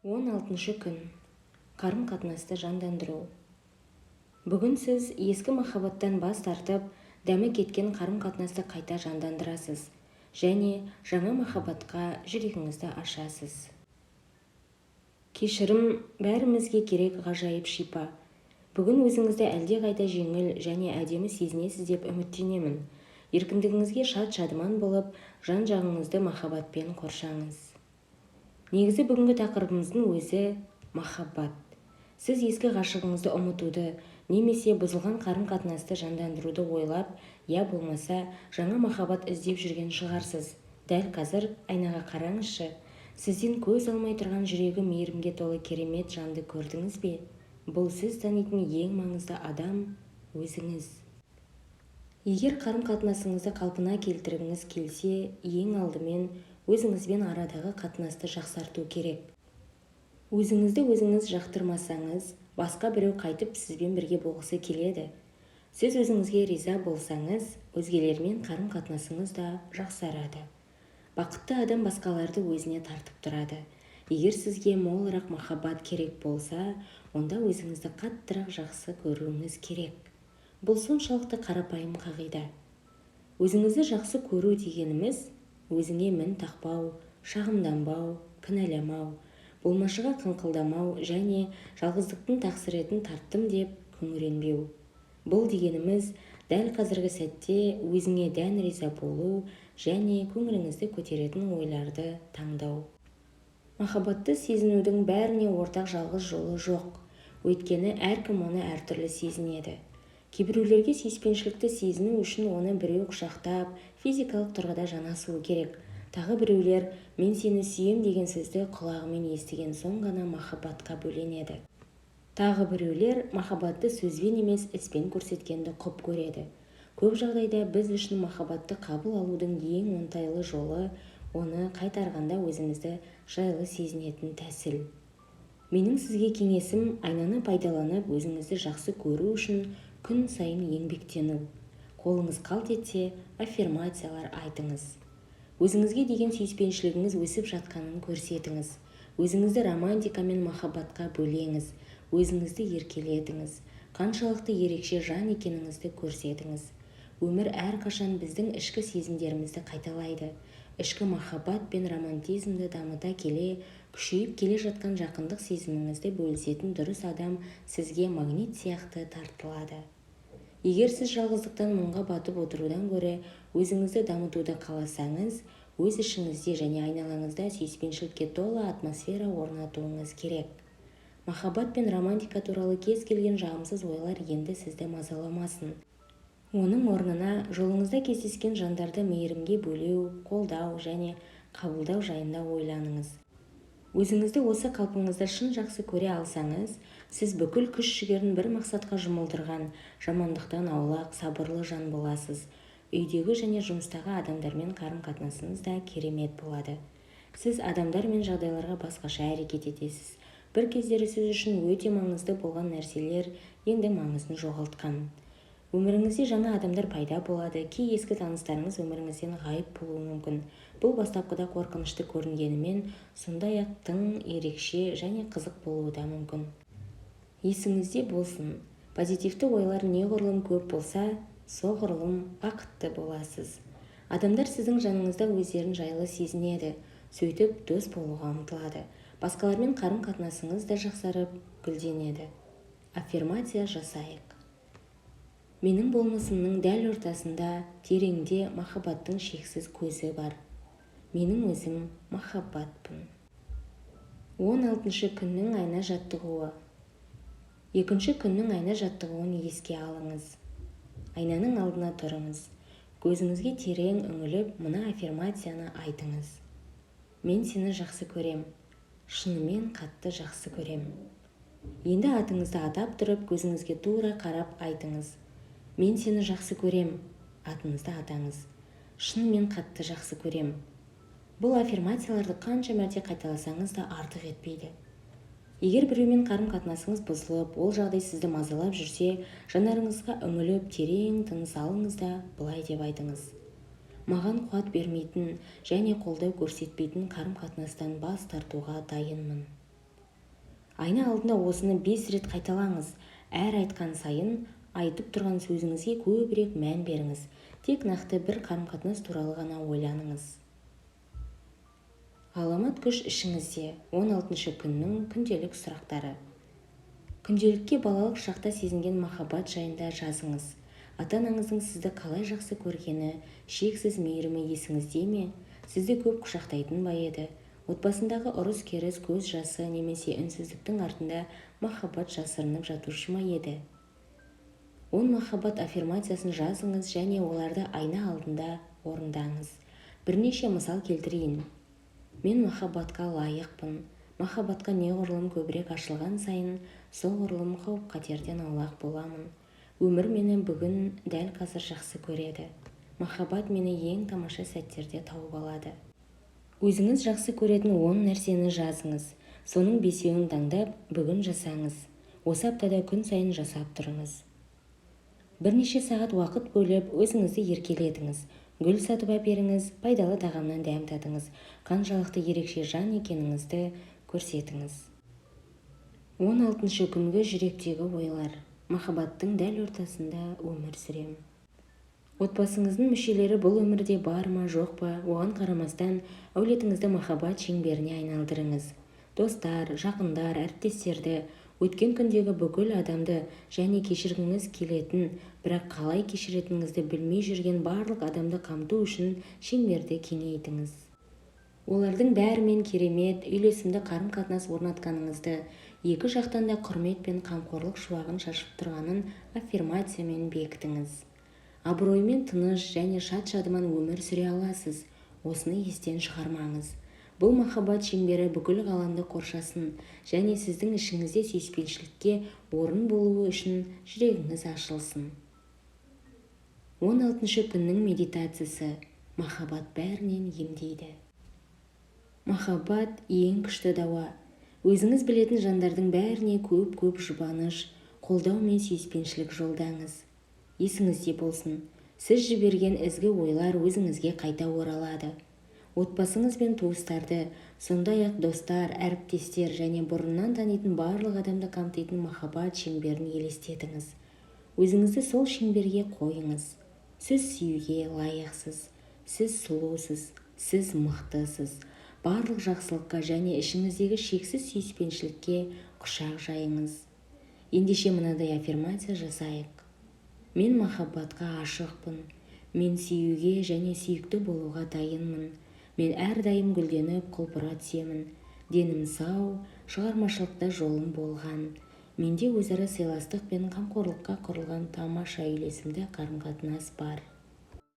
16 күн. Қарым-қатынасты жандандыру. Бүгін сіз ескі махаббаттан бас тартып, дәмі кеткен қарым-қатынасты қайта жандандырасыз және жаңа махаббатқа жүрегіңізді ашасыз. Кешірім бәрімізге керек ғажайып шипа. Бүгін өзіңізді әлдеқайда жеңіл және әдемі сезінесіз деп үміттенемін. Еркіндігіңізге шат-шадыман болып, жан-жағыңызды махаббатпен қоршаңыз. Негізі бүгінгі тақырыбымыздың өзі махаббат. Сіз ескі ғашығыңызды ұмытуды, немесе бұзылған қарым-қатынасты жандандыруды ойлап, я болмаса жаңа махаббат іздеп жүрген шығарсыз. Дәл қазір айнаға қараңызшы. Сізден көз алмай тұрған жүрегі мейірімге толы керемет жанды көрдіңіз бе? Бұл сіз танитын ең маңызды адам өзіңіз. Егер қарым-қатынасыңызды қалпына келтіргіңіз келсе, ең алдымен өзіңізбен арадағы қатынасты жақсарту керек. Өзіңізді өзіңіз жақтырмасаңыз, басқа біреу қайтып сізбен бірге болғысы келеді. Сіз өзіңізге риза болсаңыз, өзгелермен қарым-қатынасыңыз да жақсарады. Бақытты адам басқаларды өзіне тартып тұрады. Егер сізге молырақ махаббат керек болса, онда өзіңізді қаттырақ жақсы көруіңіз керек. Бұл соншалықты қарапайым қағида. Өзіңізді жақсы көру дегеніміз өзіңе мін тақпау, шағымданбау, кінәламау, болмашыға қыңқылдамау және жалғыздықтың тақсіретін тарттым деп күңіренбеу. Бұл дегеніміз дәл қазіргі сәтте өзіңе дән риза болу және көңіліңізді көтеретін ойларды таңдау. Махаббатты сезінудің бәріне ортақ жалғыз жолы жоқ, өйткені әркім оны әртүрлі сезінеді. Кейбіреулерге сүйіспеншілікті сезіну үшін оны біреу құшақтап, физикалық тұрғыда жанасуы керек. Тағы біреулер мен сені сүйем деген сөзді құлағымен естіген соң ғана махаббатқа бөленеді. Тағы біреулер махаббатты сөзбен емес іспен көрсеткенді құп көреді. Көп жағдайда біз үшін махаббатты қабыл алудың ең оңтайлы жолы оны қайтарғанда өзімізді жайлы сезінетін тәсіл. Менің сізге кеңесім айнаны пайдаланып өзіңізді жақсы көру үшін күн сайын еңбектену. Қолыңыз қалт етсе, аффирмациялар айтыңыз. Өзіңізге деген сүйіспеншілігіңіз өсіп жатқанын көрсетіңіз. Өзіңізді романтика мен махаббатқа бөлеңіз. Өзіңізді еркелетіңіз. Қаншалықты ерекше жан екеніңізді көрсетіңіз. Өмір әрқашан біздің ішкі сезімдерімізді қайталайды. Ішкі махаббат пен романтизмді дамыта келе, күшейіп келе жатқан жақындық сезіміңізді бөлісетін дұрыс адам сізге магнит сияқты тартылады. Егер сіз жалғыздықтан мұңға батып отырудан гөрі өзіңізді дамытуды қаласаңыз, өз ішіңізде және айналаңызда сүйіспеншілікке толы атмосфера орнатуыңыз керек. Махаббат пен романтика туралы кез келген жағымсыз ойлар енді сізді мазаламасын. Оның орнына жолыңызда кездескен жандарды мейірімге бөлеу, қолдау және қабылдау жайында ойланыңыз. Өзіңізді осы қалпыңызда шын жақсы көре алсаңыз, сіз бүкіл күш-жігерін бір мақсатқа жұмылдырған, жамандықтан аулақ, сабырлы жан боласыз. Үйдегі және жұмыстағы адамдармен қарым-қатынасыңыз да керемет болады. Сіз адамдар мен жағдайларға басқаша әрекет етесіз. Бір кездері сіз үшін өте маңызды болған нәрселер енді маңызын жоғалтқан. Өміріңізде жаңа адамдар пайда болады, кей ескі таныстарыңыз өміріңізден ғайып болуы мүмкін. Бұл бастапқыда қорқынышты көрінгенімен, сондай-ақ тың, ерекше және қызық болуы да мүмкін. Есіңізде болсын, позитивті ойлар неғұрлым көп болса, соғұрлым бақытты боласыз. Адамдар сіздің жаныңызда өздерін жайлы сезінеді, сөйтіп дос болуға ұмтылады. Басқалармен қарым-қатынасыңыз да жақсарып, гүлденеді. Аффирмация жасайық. Менің болмысымның дәл ортасында, тереңде махаббаттың шексіз көзі бар. Менің өзім махаббатпын. 16 күннің айна жаттығуы. Екінші күннің айна жаттығуын еске алыңыз. Айнаның алдына тұрыңыз. Көзіңізге терең үңіліп, мына аффирмацияны айтыңыз. Мен сені жақсы көрем. Шынымен қатты жақсы көрем. Енді атыңызды атап тұрып, көзіңізге тура қарап айтыңыз. Мен сені жақсы көрем. Атыңызды атаңыз. Шынымен қатты жақсы көрем. Бұл аффирмацияларды қанша мәрте қайталасаңыз да артық етпейді. Егер біреумен қарым-қатынасыңыз бұзылып, ол жағдай сізді мазалап жүрсе, жанарыңызға үңіліп, терең тыныс алыңыз да былай деп айтыңыз. Маған қуат бермейтін және қолдау көрсетпейтін қарым-қатынастан бас тартуға дайынмын. Айна алдында осыны 5 рет қайталаңыз. Әр айтқан сайын айтып тұрған сөзіңізге көбірек мән беріңіз. Тек нақты бір қарым-қатынас туралы ғана ойланыңыз. Ғаламат күш ішіңізде. 16 күннің күнделік сұрақтары. Күнделікке балалық шақта сезінген махаббат жайында жазыңыз. Ата-анаңыздың сізді қалай жақсы көргені, шексіз мейірімі есіңізде ме? Сізді көп құшақтайтын ба еді? Отбасындағы ұрыс-керіс, көз жасы немесе үнсіздіктің артында махаббат жасырынып жатушы ма еді? 10 махаббат аффирмациясын жазыңыз және оларды айна алдында орындаңыз. Бірнеше мысал келтірейін. Мен махаббатқа лайықпын. Махаббатқа неғұрлым көбірек ашылған сайын, соғұрлым қауіп-қатерден аулақ боламын. Өмір мені бүгін дәл қазір жақсы көреді. Махаббат мені ең тамаша сәттерде тауып алады. Өзіңіз жақсы көретін 10 нәрсені жазыңыз. Соның 5-еуін таңдап, бүгін жасаңыз. Осы аптада күн сайын жасап тұрыңыз. Бірнеше сағат уақыт бөліп, өзіңізді еркелетіңіз. Гүл сатып әперіңіз, пайдалы тағамнан дәм татыңыз. Қаншалықты ерекше жан екеніңізді көрсетіңіз. 16 күнгі жүректегі ойлар. Махаббаттың дәл ортасында өмір сүрем. Отбасыңыздың мүшелері бұл өмірде бар ма, жоқ па, оған қарамастан әулетіңізді махаббат шеңберіне айналдырыңыз. Достар, жақындар, әріптестерді, өткен күндегі бүкіл адамды және кешіргіңіз келетін, бірақ қалай кешіретініңізді білмей жүрген барлық адамды қамту үшін шеңберді кеңейтіңіз. Олардың бәрімен керемет, үйлесімді қарым-қатынас орнатқаныңызды, екі жақтан да құрмет пен қамқорлық шуағын шашып тұрғанын аффирмациямен бекітіңіз. Абыроймен тыныш және шат-шадыман өмір сүре аласыз. Осыны естен шығармаңыз. Бұл махаббат шеңбері бүкіл ғаламды қоршасын және сіздің ішіңізде сүйіспеншілікке орын болуы үшін жүрегіңіз ашылсын. 16 күннің медитациясы. Махаббат бәрінен емдейді. Махаббат ең күшті дауа. Өзіңіз білетін жандардың бәріне көп жұбаныш, қолдау мен сүйіспеншілік жолдаңыз. Есіңізде болсын, сіз жіберген ізгі ойлар өзіңізге қайта оралады. Отбасыңыз бен туыстарды, сондай-ақ достар, әріптестер және бұрыннан танитын барлық адамды қамтитын махаббат шеңберін елестетіңіз. Өзіңізді сол шеңберге қойыңыз. Сіз сүюге лайықсыз, сіз сұлусыз, сіз мықтысыз. Барлық жақсылыққа және ішіңіздегі шексіз сүйіспеншілікке құшақ жайыңыз. Ендеше мынадай аффирмация жасайық. Мен махаббатқа ашықпын. Мен сүюге және сүйікті болуға дайынмын. Мен әрдайым гүлденіп құлпыра түсемін. Денім сау, шығармашылықта жолым болған. Менде өзара сыйластық пен қамқорлыққа құрылған тамаша үйлесімді қарым-қатынас бар.